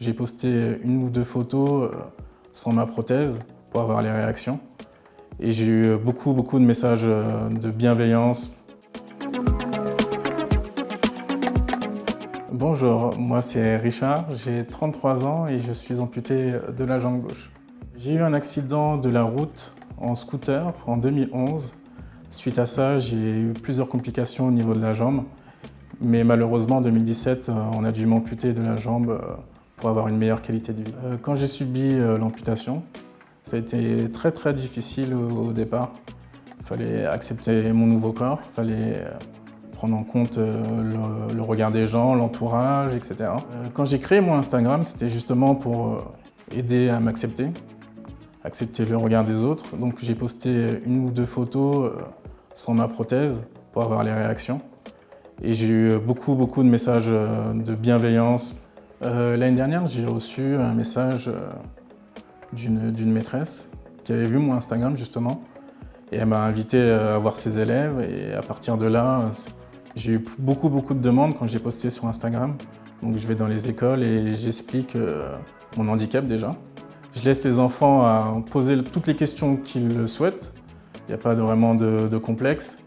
J'ai posté une ou deux photos sans ma prothèse pour avoir les réactions. Et j'ai eu beaucoup de messages de bienveillance. Bonjour, moi c'est Richard, j'ai 33 ans et je suis amputé de la jambe gauche. J'ai eu un accident de la route en scooter en 2011. Suite à ça, j'ai eu plusieurs complications au niveau de la jambe. Mais malheureusement, en 2017, on a dû m'amputer de la jambe pour avoir une meilleure qualité de vie. Quand j'ai subi l'amputation, ça a été très difficile au départ. Il fallait accepter mon nouveau corps, il fallait prendre en compte le regard des gens, l'entourage, etc. Quand j'ai créé mon Instagram, c'était justement pour aider à m'accepter, accepter le regard des autres. Donc j'ai posté une ou deux photos sans ma prothèse pour avoir les réactions. Et j'ai eu beaucoup de messages de bienveillance. L'année dernière, j'ai reçu un message d'une maîtresse qui avait vu mon Instagram justement. Et elle m'a invité à voir ses élèves et à partir de là, j'ai eu beaucoup de demandes quand j'ai posté sur Instagram. Donc je vais dans les écoles et j'explique mon handicap déjà. Je laisse les enfants à poser toutes les questions qu'ils le souhaitent. Il n'y a pas vraiment de complexe.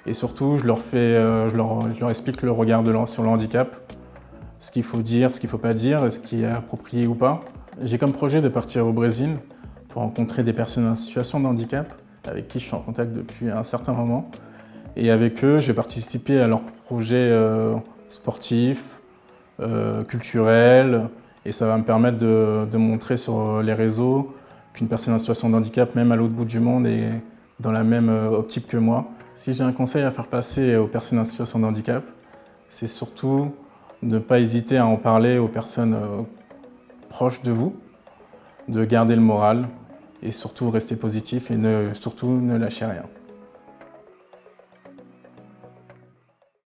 Et surtout, je leur explique le regard sur le handicap, ce qu'il faut dire, ce qu'il ne faut pas dire, ce qui est approprié ou pas. J'ai comme projet de partir au Brésil pour rencontrer des personnes en situation de handicap avec qui je suis en contact depuis un certain moment. Et avec eux, je vais participer à leurs projets sportifs, culturels. Et ça va me permettre de montrer sur les réseaux qu'une personne en situation de handicap, même à l'autre bout du monde, est dans la même optique que moi. Si j'ai un conseil à faire passer aux personnes en situation de handicap, c'est surtout de ne pas hésiter à en parler aux personnes proches de vous, de garder le moral et surtout rester positif et surtout ne lâcher rien.